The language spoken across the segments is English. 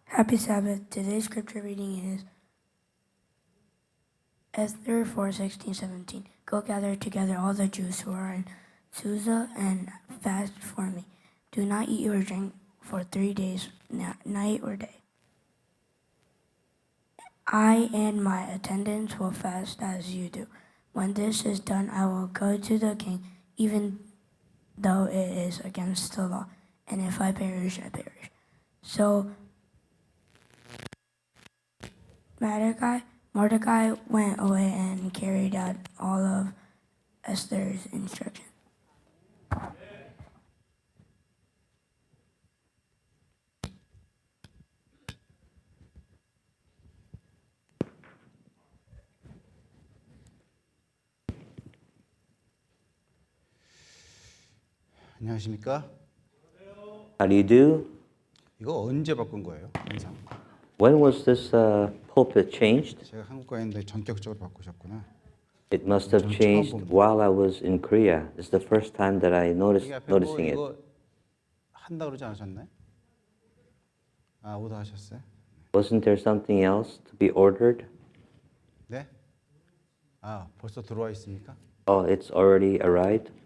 Happy Sabbath. Today's scripture reading is Esther 4:16-17. Go gather together all the Jews who are in Susa and fast for me. Do not eat or drink for 3 days, night or day. I and my attendants will fast as you do. When this is done, I will go to the king, even though it is against the law. And if I perish, I perish. So Mordecai went away and carried out all of Esther's instructions. 안녕하십니까? How do you do? 이거 언제 바꾼 거예요? 항상. When was this pulpit changed? 제가 한국 가 있는데 전격적으로 바꾸셨구나. It must have changed while I was in Korea. It's the first time that I 여기 앞에 noticing it. 이거 한다 그러지 않으셨나요? 아, 오더 하셨어요? Wasn't there something else to be ordered? 네? 아, 벌써 들어와 있습니까? Oh, it's already arrived.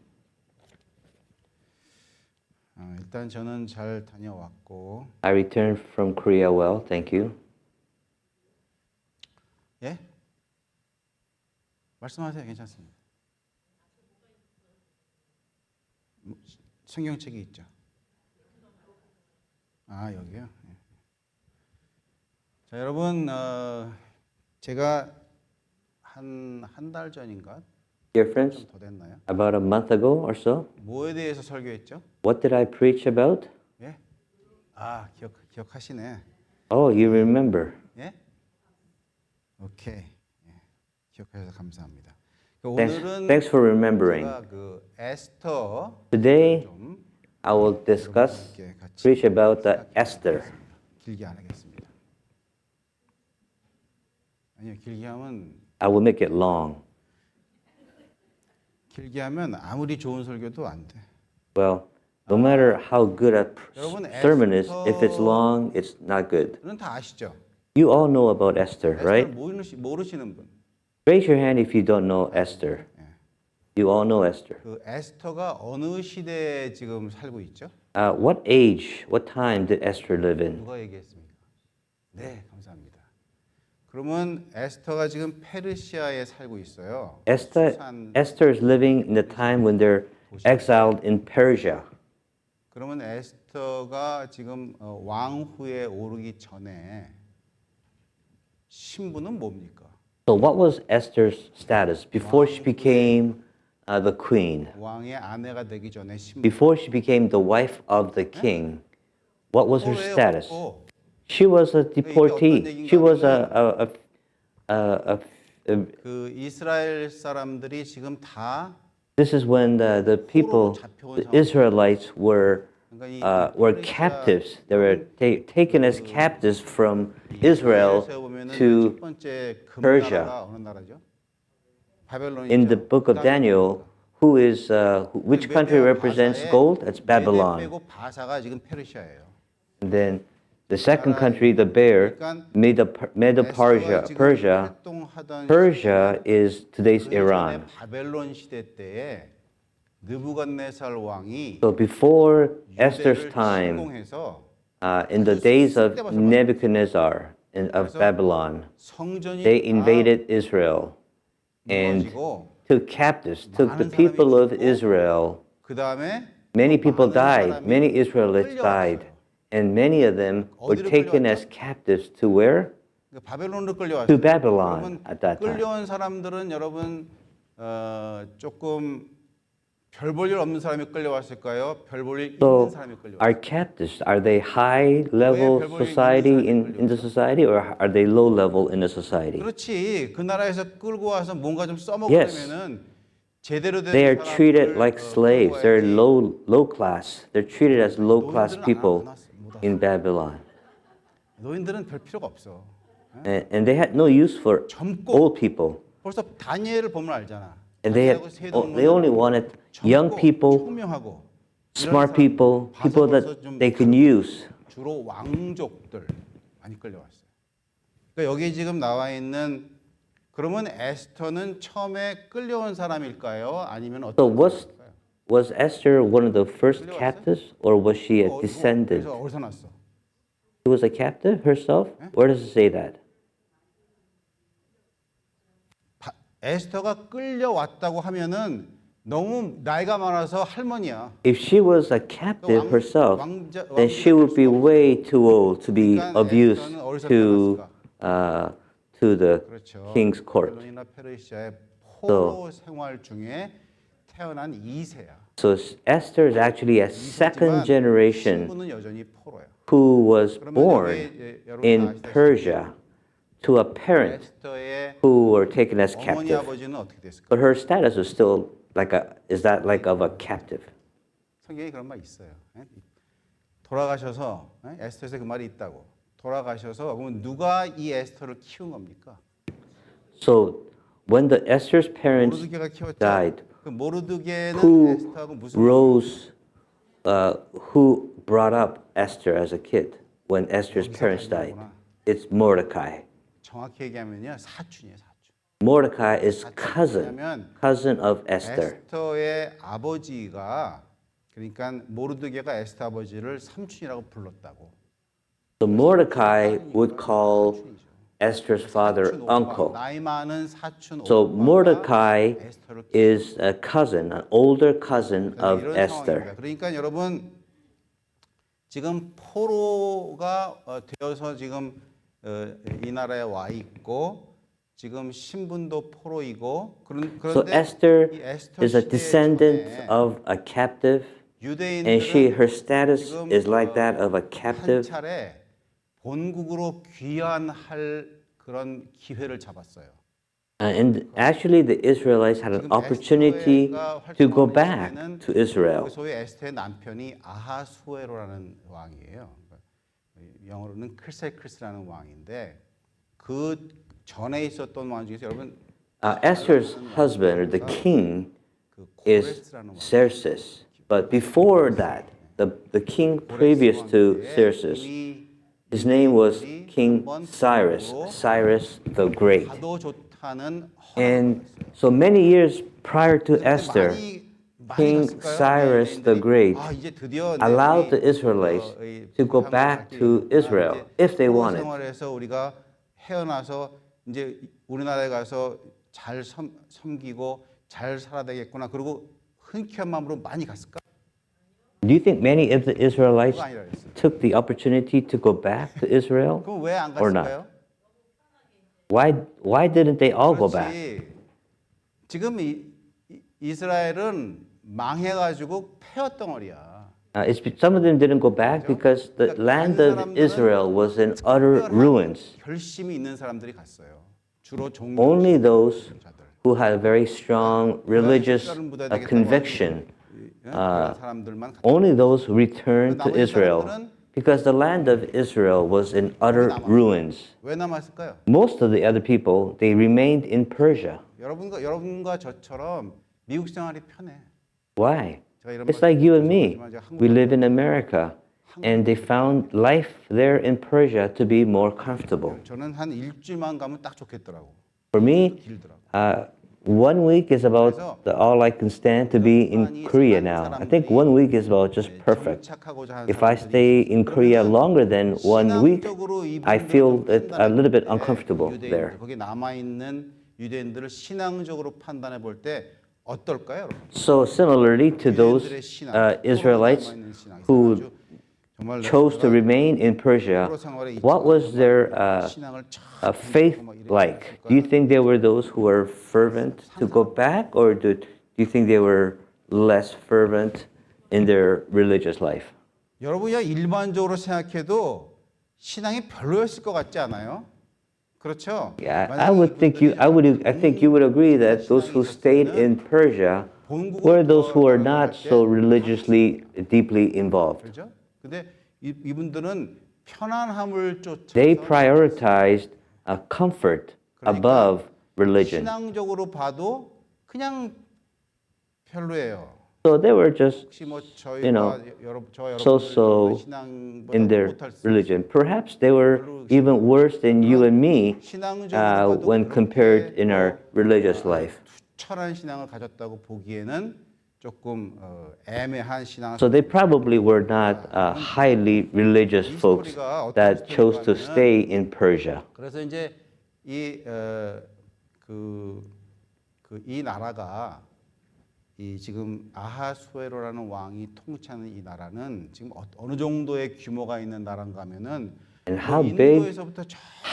일단 저는 잘 다녀왔고. I returned from Korea well, thank you. 예? 말씀하세요. 괜찮습니다. 성경책이 있죠. 아, 여기요? 예. 자, 여러분, 제가 한 달 전인가? Dear friends, 좀 더 됐나요? about a month ago or so, 뭐에 대해서 설교했죠? what did I preach about? 예? 아, 기억하시네. Oh, you remember. 예? 오케이. 예. 기억하셔서 감사합니다. Thanks for remembering. 제가 그 에스터 Today, 좀 I will discuss, 여러분께 같이 preach about the Esther. 길게 안 하겠습니다. 아니요, 길게 하면 I will make it long. 아무리 좋은 설교도 안 돼. Well, no matter how good a 여러분, sermon is, if it's long, it's not good. 여러분 다 아시죠? You all know about Esther, 에스터를 right? 모르시는 분. Raise your hand if you don't know Esther. You all know Esther. 그 에스터가 어느 시대에 지금 살고 있죠? What age, what time did Esther live in? 누가 얘기했습니까? 네, 감사합니다. 그러면 에스터가 지금 페르시아에 살고 있어요. Esther is living in the time when they're exiled in Persia. 그러면 에스터가 지금 왕후에 오르기 전에 신분은 뭡니까? So what was Esther's status before she became the queen? 왕의 아내가 되기 전에 신분. Before she became the wife of the king, what was her 왜요? status? She was a deportee. She was 그 이스라엘 사람들이 지금 다 This is when the people, the Israelites were captives. They were taken as captives from Israel to 첫 번째 Persia. 금나라가 어느 나라죠? 바벨론이죠. In the book of Daniel, which country represents gold? That's Babylon. 빼고 바사가 지금 페르시아예요. And then the second country, the bear, Medo-Persia. Persia is today's Iran. 바벨론 시대 때에 느부갓네살 왕이 So before Esther's time, 침공해서 in the days of Nebuchadnezzar of Babylon, 성전이 they invaded Israel and took captives, took the people of Israel. 그 다음에 Many people died, many Israelites died, and many of them were taken as captives to where? 바벨론으로 끌려왔어요. To Babylon at that time. 끌려온 사람들은 여러분 조금 별 볼 일 없는 사람이 끌려왔을까요? 별 볼 일 있는 So, 사람이 끌려왔을까요? are captives, are they high level society in the society, or are they low level in the society? 그렇지. 그 나라에서 끌고 와서 뭔가 좀 Yes. 써먹으려면은 제대로 된 They are treated 사람들을, like slaves. They're low class. They're treated as low class 노인들은 people 못 in Babylon. 노인들은 별 필요가 없어. And they had no use for old people. 벌써 다니엘을 보면 알잖아. And they only wanted young people, 총명하고 smart people, people that they can use. 주로 왕족들. 많이 끌려왔어요. 그러니까 여기 지금 나와 있는 그러면 에스터는 처음에 끌려온 사람일까요? 아니면 So 어떤 사람일까요? was Esther one of the first 끌려왔어요? captives, or was she a descendant? 그래서 어디서 났어? She was a captive herself? Where does it say that? 에스터가 끌려왔다고 하면은 너무 나이가 많아서 할머니야. If she was a captive herself, 왕자- then she would be way too old to be 그러니까 of use 에스터는 어디서 to the 그렇죠. king's court. 바벨론이나 페르시아의 포로 생활 중에 태어난 2세야. So Esther is actually a second generation 신분은 여전히 포로야. who was 그러면 born 여기 여러분 in 아시다시피 Persia to a parent 에스터의 who were taken as 어머니 captive. 아버지는 어떻게 됐을까? But her status was still is that like of a captive? 성경에 그런 말 있어요. 돌아가셔서 에스터에서 그 말이 있다고. 돌아가셔서 그러면 누가 이 에스터를 키운 겁니까? So when the Esther's parents 모르드게가 키웠죠. died, 그 모르드게는 who 에스터하고 무슨 rose, who brought up Esther as a kid when Esther's parents died? It's Mordecai. 정확히 얘기하면요 사촌이에요 사촌. Mordecai is cousin of Esther. 에스터의 아버지가 그러니까 모르드게가 에스터 아버지를 삼촌이라고 불렀다고. So Mordecai would call Esther's father 사촌 오빠, uncle. 나이 많은 사촌 So 오빠가 Mordecai 에스터를 is a cousin, an older cousin 키웠다. of 이런 Esther. 상황입니다. 그러니까 여러분 지금 포로가 되어서 지금 이 나라에 와 있고 지금 신분도 포로이고 So 그런데 Esther 이 에스터 is a 시대 descendant 전에 of a captive, and 유대인들은 her status 지금 is like that of a 한 captive. 차례 본국으로 귀환할 그런 기회를 잡았어요. And actually, the Israelites had an 지금 opportunity 에스더가 to go 활동하는 back 시대는 to Israel. 그 소위 에스더의 남편이 아하수에로라는 왕이에요. 영어로는 클세크스라는 왕인데 그 전에 있었던 왕 중에서 여러분 Esther's husband, or the king, 그 is 고레스라는 왕. Xerxes. But before that, the king previous to Xerxes, his name was King Cyrus, Cyrus the Great. 가도 좋다는 And so many years prior to Esther, King Cyrus the Great allowed the Israelites to go back to Israel if they wanted. 생활에서 우리가 헤어나서 이제 우리나라에 가서 잘 섬기고 잘 살아야 되겠구나. 그리고 흔쾌한 마음으로 많이 갔을까? Do you think many of the Israelites 그거 아니라 그랬어요. took the opportunity to go back to Israel 그럼 왜 안 or 갔을까요? not? Why didn't they all go back? 그렇지. 지금 이스라엘은 망해가지고 폐허덩어리야. Some of them didn't go back because the land of Israel was in utter ruins. 결심이 있는 사람들이 갔어요. 주로 Only those 종교자들. who had a very strong religious conviction, 그런 사람들만 갔다. only those who returned to Israel because the land of Israel was in utter ruins. 왜 남았을까요? Most of the other people, they remained in Persia. 여러분과 저처럼 미국 생활이 편해. Why? It's like you and me. We live in America, and they found life there in Persia to be more comfortable. 저는 한 일주일만 가면 딱 좋겠더라고. For me, 길더라고. 1 week is about all I can stand to be in Korea now. I think 1 week is about just perfect. If I stay in Korea longer than 1 week, I feel a little bit uncomfortable there. 거기 남아 있는 유대인들을 신앙적으로 판단해 볼 때 어떨까요, 여러분? So similarly to those Israelites who chose to remain in Persia, what was their faith like? Do you think they were those who were fervent to go back, or do you think they were less fervent in their religious life? 여러분이 일반적으로 생각해도 신앙이 별로였을 것 같지 않아요? 그렇죠? Yeah, I think you would agree that those who stayed in Persia were those who are not so religiously deeply involved. 그렇죠? 근데 이분들은 편안함을 They 쫓아서 prioritized comfort above religion. 신앙적으로 봐도 그냥 별로예요. So they were just 혹시 뭐 you know, 저와 so-so 여러분들 신앙보다 in their 못할 수 religion. Perhaps they were even worse than you and me 신앙적으로 when compared in our religious 아주 life. 투철한 신앙을 가졌다고 보기에는 조금 애매한 신앙. So they probably were not highly religious folks that chose to stay in Persia. 그래서 이제 이 나라가 이 지금 아하수에로라는 왕이 통치하는 이 나라는 지금 어느 정도의 규모가 있는 나라인가 하면은 And 인도에서부터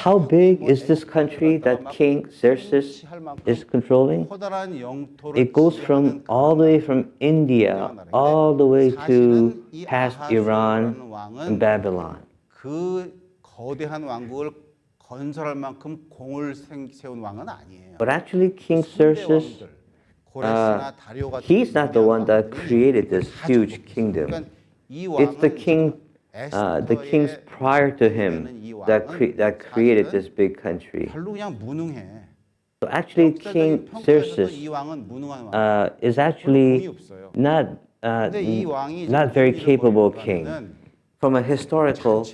how big is this country that King Xerxes is controlling? 커다란 영토를 It goes from all the way from India all the way to past Iran and Babylon. 그 거대한 왕국을 건설할 만큼 공을 세운 왕은 아니에요. But actually, King Xerxes, he's not the one that created this huge kingdom. It's the kings prior to him that created this big country. 별로 그냥 무능해. So actually, King Xerxes 이 왕은 무능한 왕. is actually not very capable king. From a historical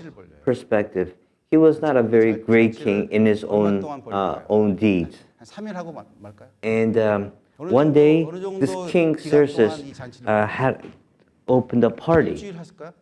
perspective, he was not a very great king in his own deeds. 한 3일 하고 말까요? And one day, this King Xerxes had opened a party. 일주일 했을까요?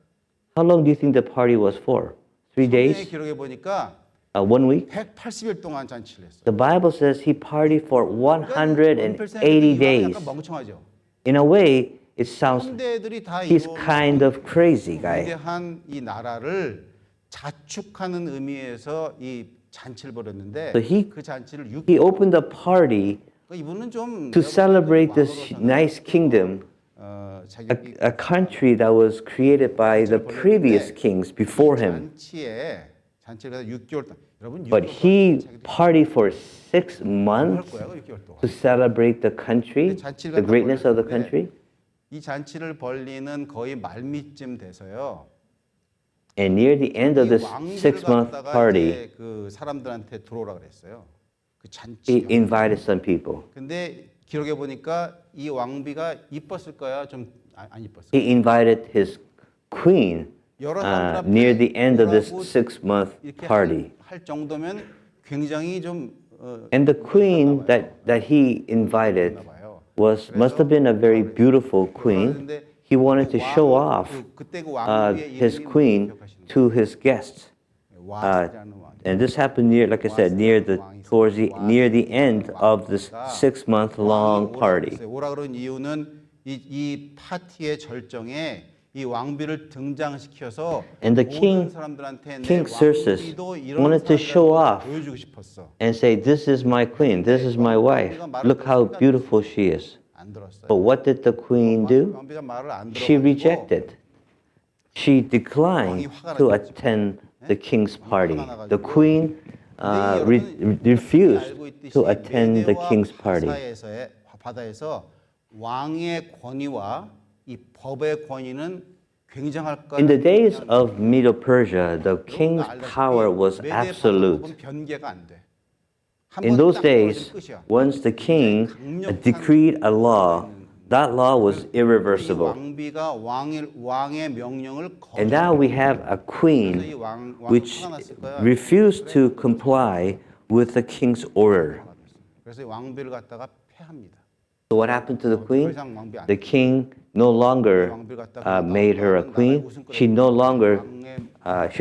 How long do you think the party was for? 3 성경의 days? 기록에 보니까 1 week? 180일 동안 잔치를 했어요. The Bible says he partied for 180 days. 약간 멍청하죠. In a way, it sounds 형제들이 다 he's kind of crazy guy. 위대한 이 나라를 자축하는 의미에서 이 잔치를 벌였는데 So 그 잔치를 he opened a party 이분은 좀 to celebrate this nice kingdom, a country that was created by the previous kings before him. 잔치를 6개월 동안 여러분 But he partied for 6 months to celebrate the country, the greatness of the country. 이 잔치를 벌리는 거의 말미쯤 돼서요. And near the end of this 6-month party, 그 사람들한테 들어오라 그랬어요. 그 he 잔치. invited some people. 근데 기록에 보니까 이 왕비가 이뻤을 거야, 좀 안 이뻤어. He invited his queen near the end of this 6-month party. 할 정도면 굉장히 좀 And the queen that he invited must have been a very beautiful queen. He wanted to show off his queen to his guests. And this happened near, like I said, near the end of this 6-month long party. 오라 그런 이유는 이 파티의 절정에 이 왕비를 등장시켜서 And the 모든 사람들한테 내 King Xerxes 왕비도 이런 wanted to show 사람들한테 off 보여주고 싶었어. and say, "This is my queen. This is my wife. Look how beautiful she is." 안 들었어요. But what did the queen do? 왕비가 말을 안 She 들어가지고 rejected. She declined to attend the king's party. The queen refused to attend the king's party. 바다에서 왕의 권위와 이 법의 권위는 굉장할 것. In the days of Medo-Persia, the king's power was absolute. 변개가 안 돼. In those days, once the king decreed a law, that law was irreversible. 왕비가 왕의 명령을 And now we have a queen which refused to comply with the king's order. 그래서 왕비를 갖다가 패합니다. So what happened to the queen? The king no longer made her a queen. She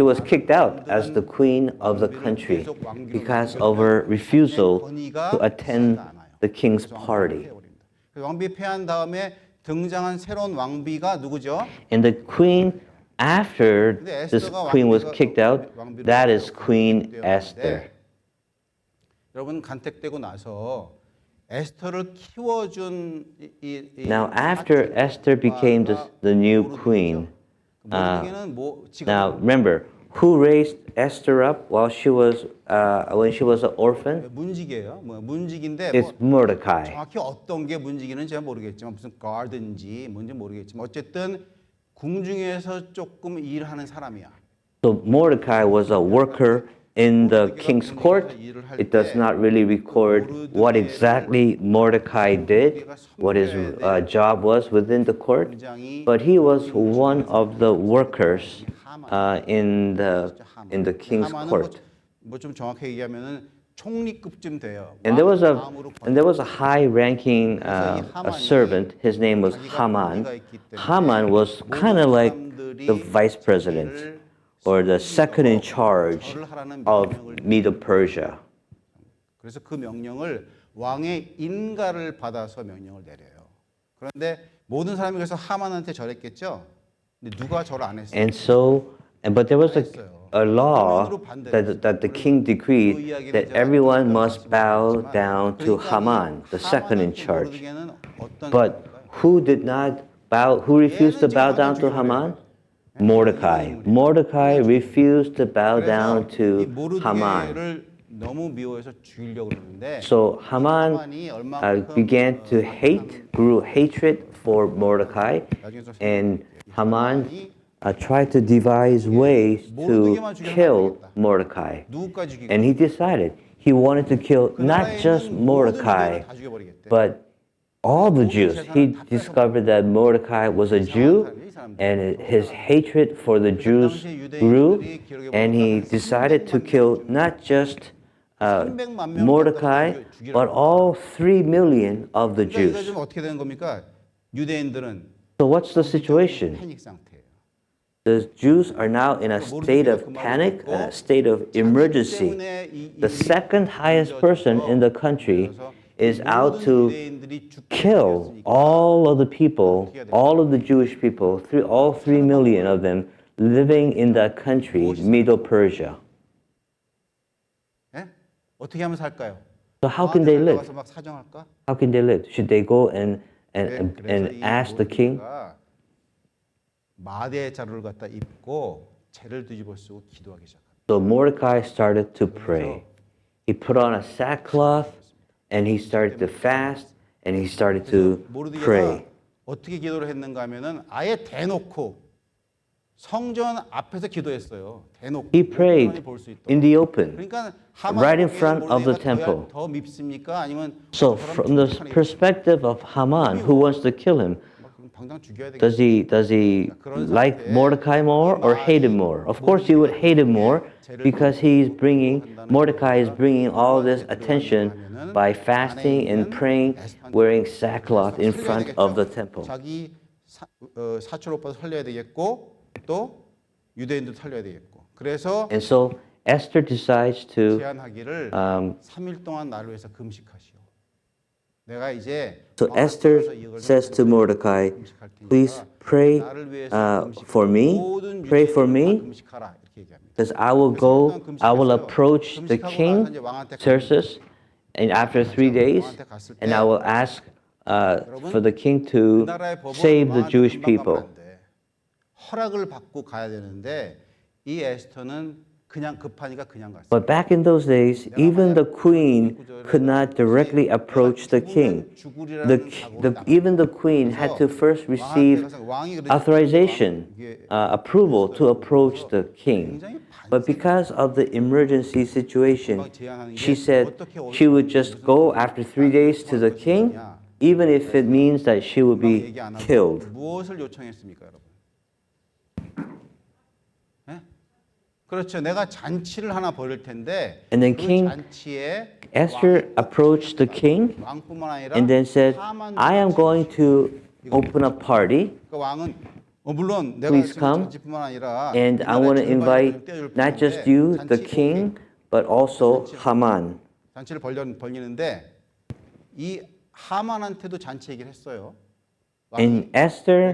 was kicked out as the queen of the country because of her refusal to attend the king's party. 왕비 패한 다음에 등장한 새로운 왕비가 누구죠? And the queen, after this queen was kicked out, that is Queen Esther. 여러분 간택되고 나서 에스터를 키워준 Now, after Esther became the new queen, now remember, who raised Esther up while she was when she was an orphan? 문지기예요. 문지기인데 It's Mordecai. 정확히 어떤 게 문지기는 제가 모르겠지만 무슨 가든지 뭔지 모르겠지만 어쨌든 궁중에서 조금 일하는 사람이야. So Mordecai was a worker in the king's court, it does not really record what exactly Mordecai did, what his job was within the court, but he was one of the workers in the king's court. 뭐좀 정확하게 얘기하면은 총리급쯤 돼요. And there was a high-ranking a servant. His name was Haman. Haman was kind of like the vice president or the second in charge of Medo-Persia. 그래서 그 명령을 왕의 인가를 받아서 명령을 내려요. 그런데 모든 사람이 그래서 하만한테 절했겠죠. 근데 누가 절 안 했어요? And so, but there was a law that the king decreed that everyone must bow down to Haman, the second in charge. But who did not bow? Who refused to bow down to Haman? Mordecai. Mordecai refused to bow down to Haman. So Haman began to grew hatred for Mordecai, and Haman tried to devise ways to kill Mordecai. And he decided he wanted to kill not just Mordecai, but all the Jews. He discovered that Mordecai was a Jew, and his hatred for the Jews grew, and he decided to kill not just Mordecai, but all 3 million of the Jews. So what's the situation? The Jews are now in a state of panic, a state of emergency. The second highest person in the country is out to kill all of the people, all of the Jewish people, all 3 million of them living in that country, Medo-Persia. So how can they live? How can they live? Should they go and ask the king? So Mordecai started to pray. He put on a sackcloth and he started to fast and he started to pray. 어떻게 기도를 했는가 하면은 아예 대놓고 성전 앞에서 기도했어요. 대놓고. He prayed in the open, right in front of the temple. 더 밉습니까? 아니면 So from the perspective of Haman, who wants to kill him, does he like Mordecai more or hate him more? Of course he would hate him more because Mordecai is bringing all this attention by fasting and praying, wearing sackcloth in front of the temple. 자기 사촌 오빠도 살려야 되겠고 또 유대인도 살려야 되겠고. 그래서 And so Esther decides to 제안하기를 3일 동안 나를 위해서 금식하시오. 내가 이제 So Esther says to Mordecai, please pray for me, because I will approach the king, Xerxes, and after 3 days, and I will ask for the king to save the Jewish people. 허락을 받고 가야 되는데 이 에스터는 그냥 급하니까 그냥 갔어요. But back in those days, even the queen could not directly approach the king. Even the queen had to first receive authorization, approval to approach the king. But because of the emergency situation, she said she would just go after 3 days to the king, even if it means that she would be killed. 무엇을 요청했습니까, 여러분? 그렇죠. 내가 잔치를 하나 벌일 텐데 And then King Esther approached the king and then said, I am going to open a party. Please come. And I want to invite not just you, the king, but also Haman. 잔치를 벌리는데 이 하만한테도 잔치 얘기를 했어요. And Esther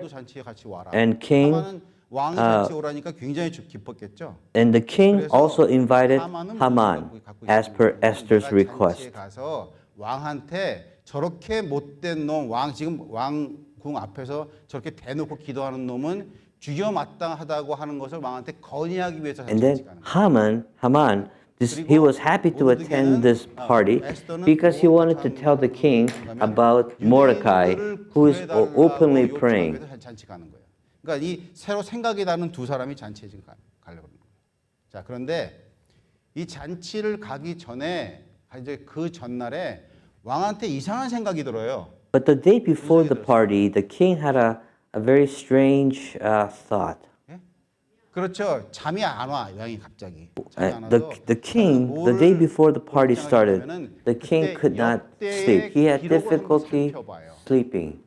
and King 왕이 같이 오라니까 굉장히 기뻤겠죠. And the king also invited Haman as per Esther's request. 가서 왕한테 저렇게 못된 놈, 지금 왕궁 앞에서 저렇게 대놓고 기도하는 놈은 죽여 마땅하다고 하는 것을 왕한테 건의하기 위해서 And then Haman, he was happy to attend this party because he wanted to tell the king about Mordecai, who is openly praying. 그러니까 이 새로 생각이 나는 두 사람이 잔치에 지금 가려고 하는 거예요. 자, 그런데 이 잔치를 가기 전에 이제 그 전날에 왕한테 이상한 생각이 들어요. But the day before the party, the king had a very strange thought. 예? 그렇죠. 잠이 안 와. 왕이 갑자기. 잠이 안 The, 와서 the king, the day before the party started, the king could not sleep. He had difficulty sleeping.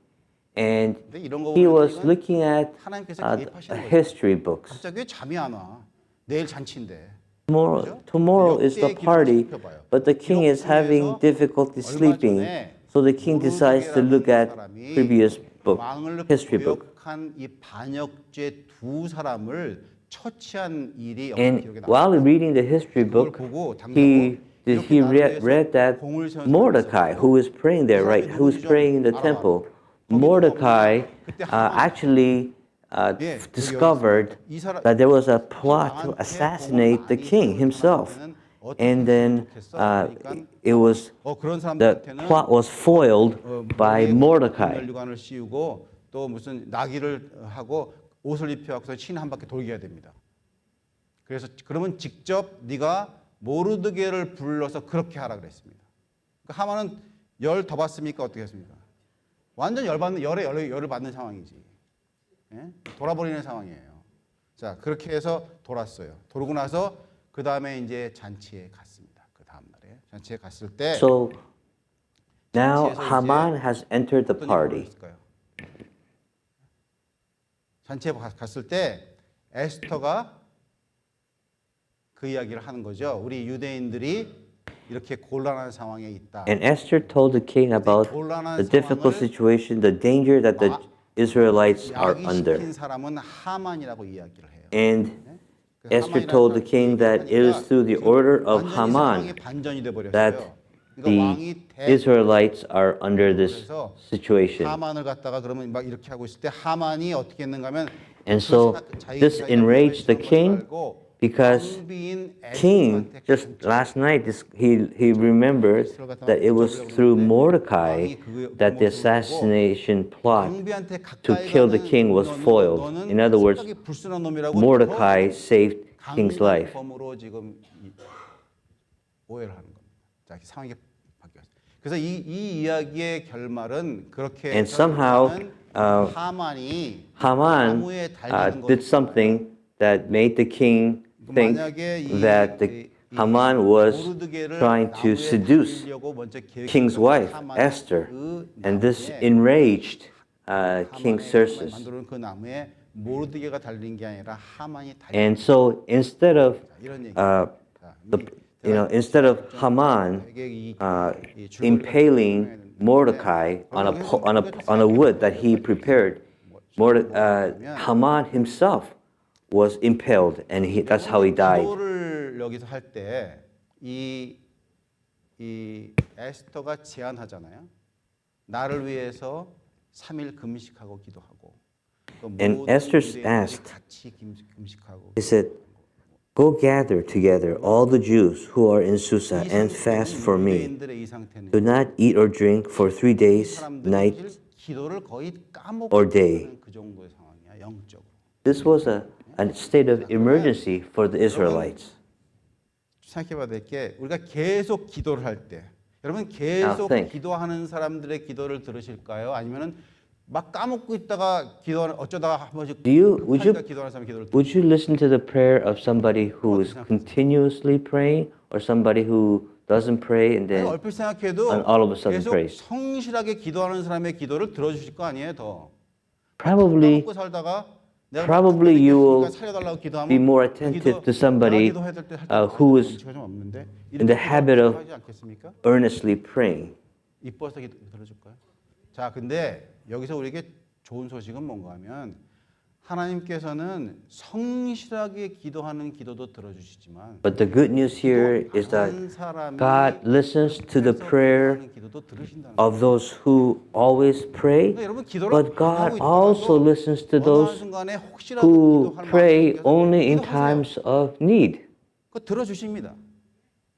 And 근데 이런 거 he 보면 was 이건 looking at 하나님께서 개입하시는 거죠. history books. 갑자기 왜 잠이 안 와? 내일 잔치인데. Tomorrow is the party, but the king is having difficulty sleeping. So the king decides to look at previous book, 왕을 history book. 고역한 이 반역죄 두 사람을 처치한 일이 여기 And 기록에 while 나와요. reading the history 그걸 book, 보고 당장으로 he 이렇게 나를 위해서 read that 공을 세운 Mordecai, who is praying there, right, who is praying in the temple, Mordecai actually discovered that there was a plot to assassinate the king himself. And then it was, 그런 the 사람들한테는 plot was foiled by Mordecai. 면류관을 씌우고 또 무슨 나귀를 하고 옷을 입혀갖고서 신 한 바퀴 돌게 해야 됩니다. 그래서 그러면 직접 네가 모르드게를 불러서 그렇게 하라 그랬습니다. 그러니까 하만은 열 더 받습니까? 어떻게 했습니까? 완전 열을 받는 상황이지. 예? 돌아버리는 상황이에요. 자, 그렇게 해서 돌았어요. 돌고 나서 그 다음에 이제 잔치에 갔습니다. 그 다음 날에 잔치에 갔을 때 So now 잔치에서 Haman 이제 has entered the 어떤 party. 일이 있을까요? 잔치에 갔을 때 에스터가 그 이야기를 하는 거죠. 우리 유대인들이 이렇게 곤란한 상황에 있다. And Esther told the king about the difficult situation, the danger that the Israelites are under. 야기시킨 사람은 하만이라고 이야기를 해요. And Esther told the king that it is through the order of Haman that the Israelites are under this situation. 하만을 갖다가 그러면 막 이렇게 하고 있을 때 하만이 어떻게 했는가면 And so this enraged the king because king just last night he remembered that it was through Mordecai that the assassination plot to kill the king was foiled. In other words, Mordecai saved king's life. 범으로 지금 오해를 하는 겁니다. 자, 상황이 바뀌었어요. 그래서 이 이야기의 결말은 그렇게 And somehow 하만이 Haman did something that made the king think that Haman was trying to seduce king's wife, Esther, and this enraged King Xerxes. 만들어놓은 그 나무에 모르드게가 달린 게 아니라 하만이 달린. And so instead of instead of Haman impaling Mordecai on a wood that he prepared, Haman himself was impaled, and that's how he died. 기도를 여기서 할 때 이 에스터가 제안하잖아요. 나를 위해서 3일 금식하고 기도하고. And Esther asked, he said, "Go gather together all the Jews who are in Susa and fast for me. Do not eat or drink for 3 days, night or day." This was a state of emergency for the Israelites. 생각해봐야 될 게 우리가 계속 기도를 할 때, 여러분 계속 기도하는 사람들의 기도를 들으실까요? 아니면은 막 까먹고 있다가 기도하는 어쩌다가 한 번씩 기도하는 사람 기도를 would you listen to the prayer of somebody who is continuously praying, or somebody who doesn't pray and then 얼핏 생각해도 all of a sudden 계속 prays? 성실하게 기도하는 사람의 기도를 들어주실 거 아니에요, 더. Probably you will be more attentive to somebody who is in the habit of earnestly praying. 이뻐서 들어줄까요? 자, 근데 여기서 우리에게 좋은 소식은 뭔가 하면 하나님께서는 성실하게 기도하는 기도도 들어주시지만 But the good news here is that God listens to the prayer of those who always pray, but God also listens to those who pray only in times of need. 그 들어주십니다.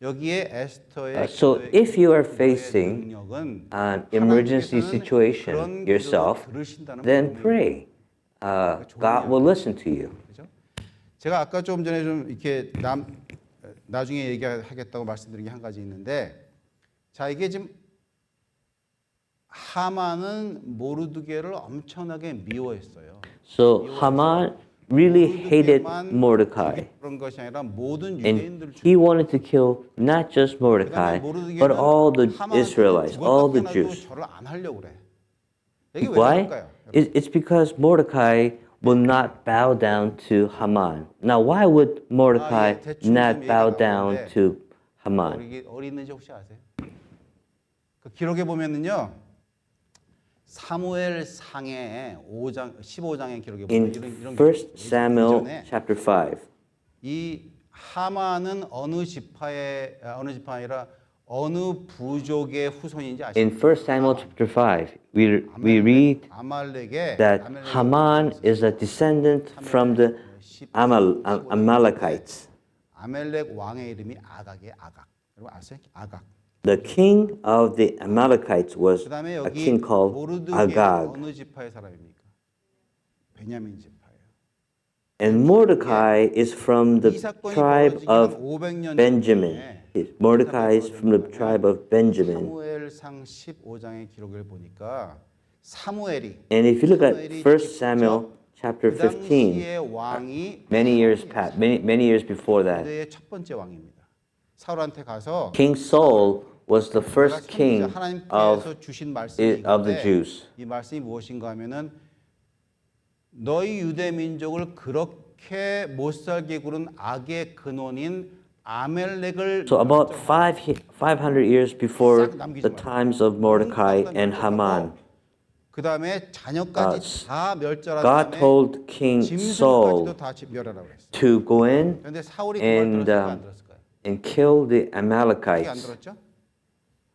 여기에 에스터의 So if you are facing an emergency situation yourself, then pray. God will listen to you. 제가 아까 좀 전에 좀 이렇게 나중에 얘기하겠다고 말씀드린 게 한 가지 있는데, 자, 이게 지금 하만은 모르드게를 엄청나게 미워했어요. So Haman really hated Mordecai. 그런 것이 아니라 모든 And 유대인들을 he wanted to kill not just Mordecai, but all the Israelites, all the Jews. 절을 안 하려고 그래. 이게 왜 Why? 그럴까요? It's because Mordecai will not bow down to Haman. Now, why would Mordecai not bow down to Haman? 어디 있는지 혹시 아세요? 그 기록에 보면은요. 사무엘 상의 5장 15장의 기록에 보면 In 1 Samuel chapter 5, 이 하만은 어느 지파의 어느 지파 아니라 어느 부족의 후손인지 아시죠? in 1 Samuel chapter 5, we read that Haman is a descendant from the Amalekites. 아멜렉 왕의 이름이 아각이에요. 아각. 여러분 아세요? 아각. The king of the Amalekites was 그다음에 a 여기 king called 모르드게 Agag. 어느 지파의 사람입니까? 베냐민 지파예요. And Mordecai is from the 이 사건이 tribe 벌어지기 한 of 500년 Benjamin. 전에 Mordecai is from the tribe of Benjamin. 사무엘상 15장의 기록을 보니까 사무엘이 And if you look at 1 Samuel chapter 그 15, 당시의 왕이 many years before that, 유대의 첫 번째 왕입니다. 사울한테 가서 King Saul was the first king 하나님께서 주신 말씀이 of the 있는데 Jews. 이 말씀이 무엇인가 하면은 너희 유대 민족을 그렇게 못 살게 구른 악의 근원인 아멜렉을 So about 500 years before the times of Mordecai and Haman, 그 다음에 자녀까지 다 멸절한 God 다음에 told King Saul 짐승까지도 다 멸하라고 그랬어요. to go in 그런데 사울이 그 말 and 들었을까요? 안 들었을까요? and kill the 안 Amalekites 들었죠?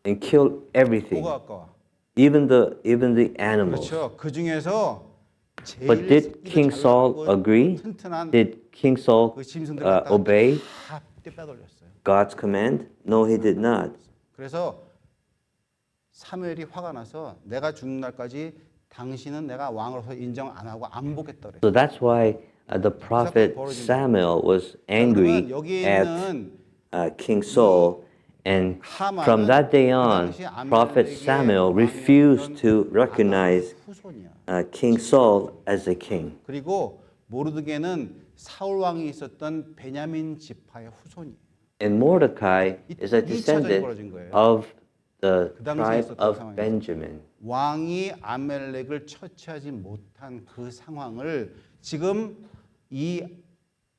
and kill everything, 뭐가 아까워? even the animals. 그렇죠. 그 중에서 But did King Saul agree? 튼튼한 Did King Saul 그 짐승들 갖다가 obey 다 빼돌렸어요. God's command? No, he did not. 그래서 사무엘이 화가 나서 내가 죽는 날까지 당신은 내가 왕으로서 인정 안 하고 안 보겠다 그래. So that's why the prophet Samuel was angry 그러면 여기 at 있는 King Saul, and from that day on, Prophet Samuel refused to recognize 후손이야. King Saul as a king. 그리고 모르드게는 사울 왕이 있었던 베냐민 지파의 후손이에요. And Mordecai is a 이 차전이 descendant 벌어진 거예요. of the 그 당시에 tribe 있었던 of 상황이에요. Benjamin. 왕이 아멜렉을 처치하지 못한 그 상황을 지금 이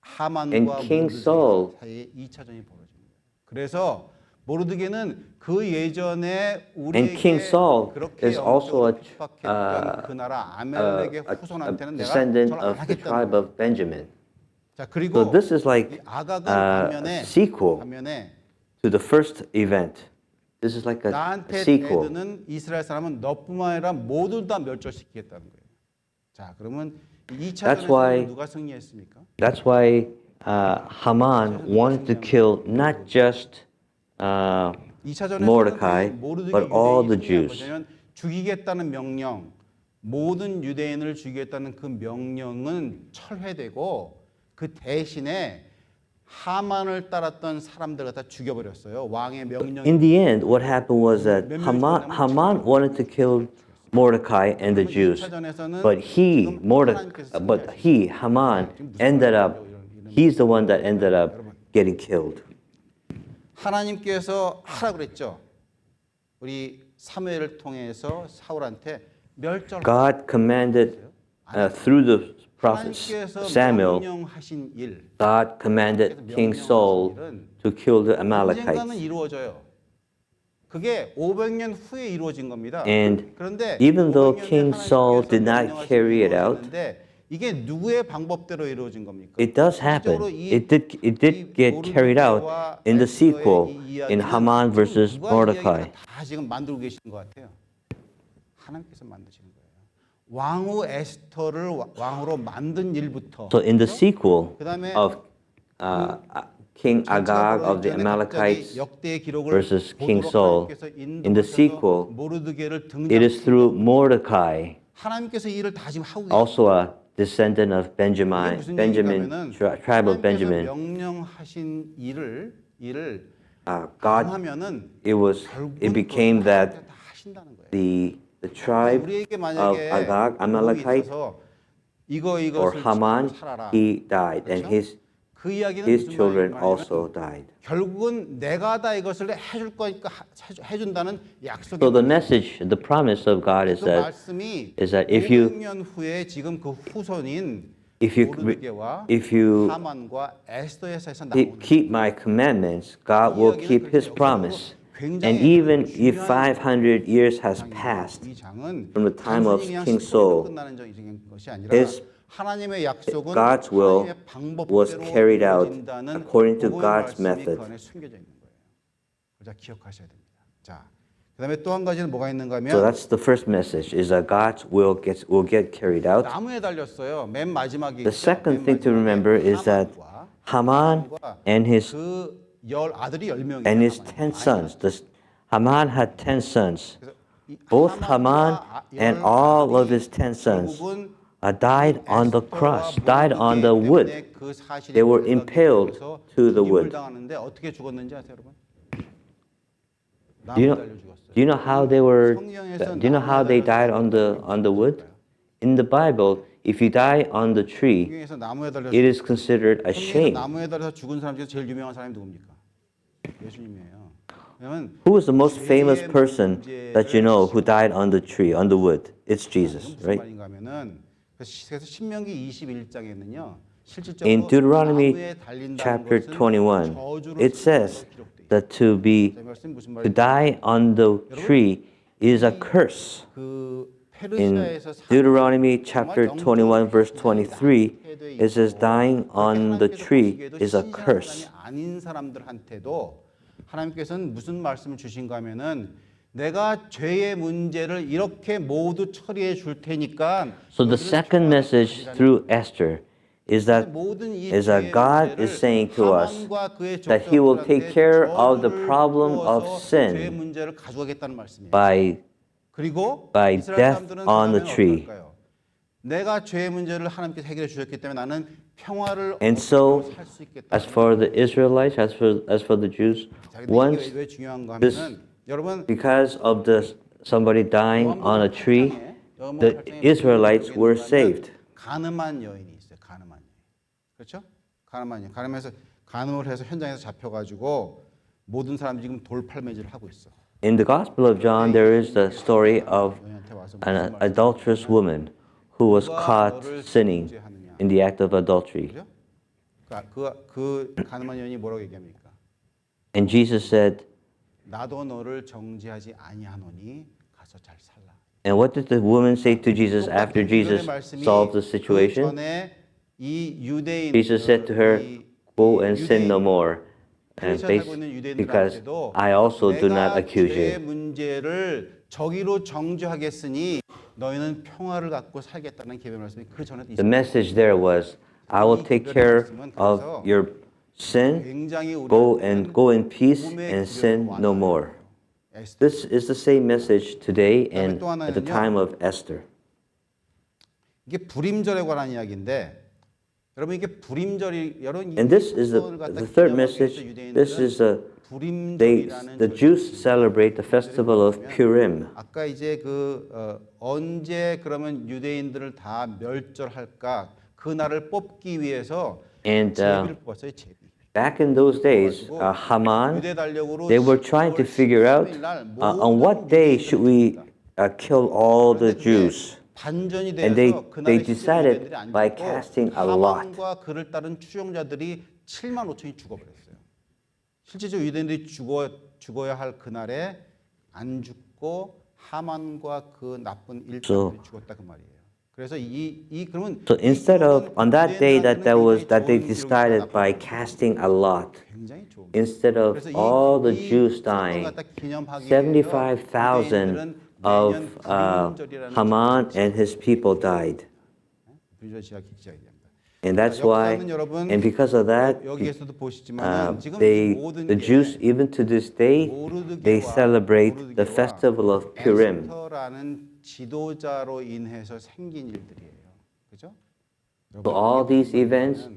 하만과 And King 모르드게 Saul- 사이에 2차전이 벌어진 거예요. 그래서 모르드게는 그 예전에 And 우리에게 King Saul 그렇게 is also 영적으로 핍박했던 그 나라 아멜렉의 a 후손한테는 내가 descendant 절을 안 of the 하겠다는 tribe 거예요. of Benjamin. 자, 그리고 So this is like 이 아각은 a sequel to the first event. This is like a 나한테 sequel. 대드는 이스라엘 사람은 너뿐만 아니라 모두 다 멸절시키겠다는 거예요. 자, 그러면 That's why- 2차전에서 누가 승리했습니까? That's why Haman wanted to kill not just 2차전에서는 Mordecai, 모르드게 but all the 유대인이 Jews. 승리한 거냐면 죽이겠다는 명령, 모든 유대인을 죽이겠다는 그 명령은 철회되고 그 대신에 하만을 따랐던 사람들 갖다 죽여버렸어요. 왕의 명령. In the end, what happened was that Haman wanted to kill Mordecai and the Jews, but Haman ended up. He's the one that ended up getting killed. 하나님께서 하라 그랬죠. 우리 사무엘을 통해서 사울한테 멸절. God commanded through the prophet 하나님께서 Samuel. 명령하신 일. God commanded King Saul to kill the 언젠가는 Amalekites. 이루어져요. 그게 500년 후에 이루어진 겁니다. And 그런데 even though 500년 King Saul did not 명령하신 carry it 일이 out, 이루어졌는데 이게 누구의 방법대로 이루어진 겁니까? it does happen. It did get carried out in the sequel in Haman versus Mordecai. 다 지금 만들고 계신 것 같아요. 하나님께서 만드시는 거예요. 왕후 에스터를 왕으로 만든 일부터. So in the sequel 그다음에 of King Agag of the Amalekites versus King Saul, in the sequel, it is through Mordecai, 하나님께서 이 일을 다 지금 하고 계세요. also a descendant of Benjamin, tribe of Benjamin. 명령하신 일을 일을 God, 하면은 it became that 다 하신다는 거예요. the tribe 우리에게 of 만약에 Agag, 복이 Amalekite, 있어서 or 이것을 Haman, 지키고 살아라. he died, and 그렇죠? 그 이야기는 his 무슨 children 말이냐면 also died. 결국은 내가 다 이것을 해줄 거니까 해준다는 약속이 So the message, the promise of God 그 말씀이 is that if you 500년 후에 지금 그 후손인 if you 모르드게와 if you 하만과 에스더에서 나오는 keep my commandments, God will keep His promise. And even if 500 years has passed 이 장은 from the time of 단순히 그냥 King 스토리로 Saul, 끝나는 것이 아니라 his 하나님의 약속은 God's will 하나님의 was 방법대로 carried out 이루어진다는 according to 복음의 God's 말씀이 method. 그 안에 숨겨져 있는 거예요. 그래서 기억하셔야 됩니다. 자, 그다음에 또 한 가지는 뭐가 있는가 So 하면 that's the first message: is that God's will get carried out. 나무에 달렸어요. 맨 마지막에 The second thing to remember is that Haman and his 아들이 10명이에요. and his 10 sons. Haman had 10 sons. Both Haman and all of his 10 sons died on the cross, died on the wood. They were impaled to the wood. 당하는데 어떻게 죽었는지 아세요, 여러분? Do you 나무에 know, 달려 죽었어요. do you know how they were? Do you know how they died on the wood? In the Bible, if you die on the tree, 성경에서 나무에 달려서 it is considered a 성경에서 shame. 나무에 달려서 죽은 사람 중에 제일 유명한 사람이 누굽니까? 예수님이에요. 왜냐면 Who is the most famous person that you know who died on the tree, on the wood? It's Jesus, 무슨 right? 말인가 하면은 그래서 신명기 21장에는요. In 실질적으로 Deuteronomy 나무에 달린다는 chapter 것은 21, 저주로 it says 기록돼 있어요. that 이 말씀 무슨 to 말인지 die on the tree is a curse. 그 In 페르시아에서 사는 Deuteronomy chapter 21, verse 23, it says dying on the tree is a curse. 아닌 사람들한테도 하나님께서는 무슨 말씀을 주신가 하면은 내가 죄의 문제를 이렇게 모두 처리해 줄 테니까 So the second message through Esther is that God is saying to us that He will take care of the problem of 죄의 sin 문제를 가져가겠다는 말씀이에요. by 이스라엘 death 사람들은 on the 그다음에 tree. 어떨까요? 내가 죄의 문제를 하나님께서 해결해 주셨기 때문에 나는 평화를 And so, 살 수 있겠다. as for the Israelites, as for the Jews, 자, 근데 once 이게 왜 중요한가 this, 하면은 여러분 because of somebody dying on a tree, the Israelites were saved. 가늠한 여인이 있어요. 가늠한 여인. 그렇죠? 가늠한 여인. 가늠을 해서 현장에서 잡혀가지고 모든 사람들이 지금 돌팔매질을 하고 있어. In the Gospel of John, there is the story of 여인한테 와서 an adulterous woman who was caught sinning in the act of adultery. 그 가늠한 여인이 뭐라고 얘기합니까? And Jesus said, 나도 너를 정죄하지 아니하노니 가서 잘 살라. and what did the woman say to Jesus after Jesus solved the situation? Jesus said to her, go and sin no more. And because I also do not accuse 죄의 you. 문제를 저기로 정죄하겠으니 너희는 평화를 갖고 살겠다는 계획 말씀이 그 전에도 The 있었어요. message there was, I will take care of your sin. 굉장히 Go in peace and sin no more. This is the same message today and at the time of Esther. 이게 불임절에 관한 이야기인데 여러분 이게 불임절이 여러분 And this is the third message. This is the Jews celebrate the festival of Purim. 아까 이제 언제 그러면 유대인들을 다 멸절할까 그 날을 뽑기 위해서 And 제비를 뽑았어요. 제비. back in those days, Haman, they were trying to figure out on what day should we kill all the Jews. 반전이 And 돼서 they decided by casting a lot. 하만과 그를 따른 추종자들이 7만 5천이 죽어버렸어요. 실제적으로 유대인들이 죽어야 할 그날에 안 죽고 하만과 그 나쁜 일꾼들이 죽었다 그 말이에요. 그래서 그러면 So instead of on that day that they decided by casting a lot, instead of all the Jews dying, 75,000 of Haman and his people died. And that's why, and because of that, the Jews, even to this day, they celebrate the festival of Purim. 지도자로 인해서 생긴 일들이에요. 그죠? So all these events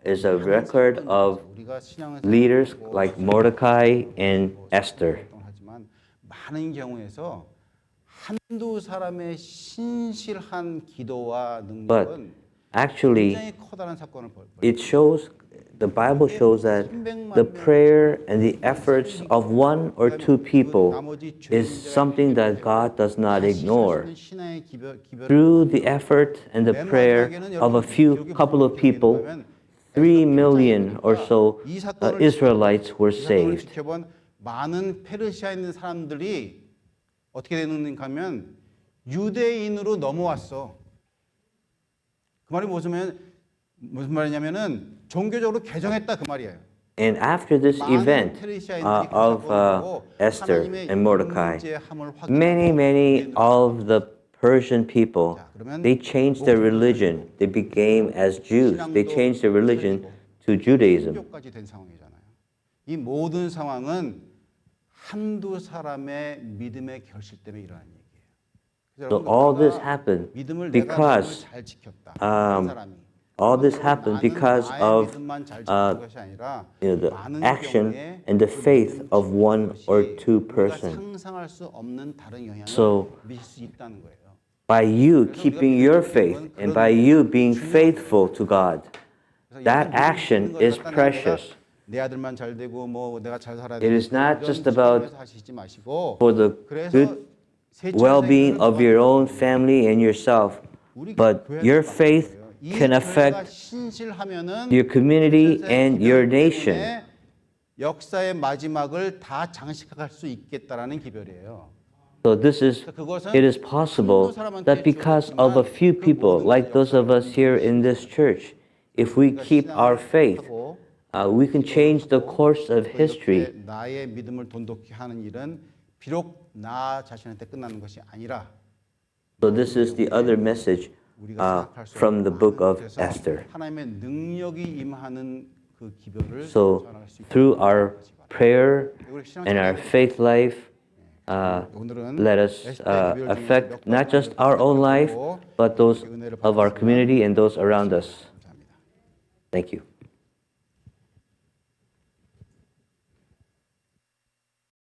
is a record of 우리가 신앙을 leaders like Mordecai and Esther. 하지만 많은 경우에서 한두 사람의 신실한 기도와 능력은 Actually, 굉장히 커다란 사건을 벌여요. it shows, the Bible shows that the prayer and the efforts of one or two people is something that God does not ignore. Through the effort and the prayer of a couple of people, 3 million or so Israelites were saved. 지켜본 많은 페르시아에 있는 사람들이 어떻게 되는가 하면 유대인으로 넘어왔어. 그 말이 무슨 말이냐면은 종교적으로 개정했다 그 말이에요. And after this event of Esther and Mordecai, many of the Persian people, they changed their religion. They became as Jews. They changed their religion to Judaism. 종교까지 된 상황이잖아요. 이 모든 상황은 한두 사람의 믿음의 결실 때문에 일어난 얘기예요. So all this happened because all this happened because of the action and the faith of one or two persons. So by you keeping your faith and by you being faithful to God, that action is precious. It is not just about for the good well-being of your own family and yourself, but your faith can affect your community and your nation. 역사의 마지막을 다 장식할 수 있겠다라는 기별이에요. So it is possible that because of a few people, like those of us here in this church, if we keep our faith, we can change the course of history. 나의 믿음을 돈독히 하는 일은 비록 나 자신한테 끝나는 것이 아니라. So this is the other message from the book of Esther. 하나님의 능력이 임하는 그 기별을 So through our prayer and our faith life, let us affect not just our own life, but those of our community and those around us. Thank you.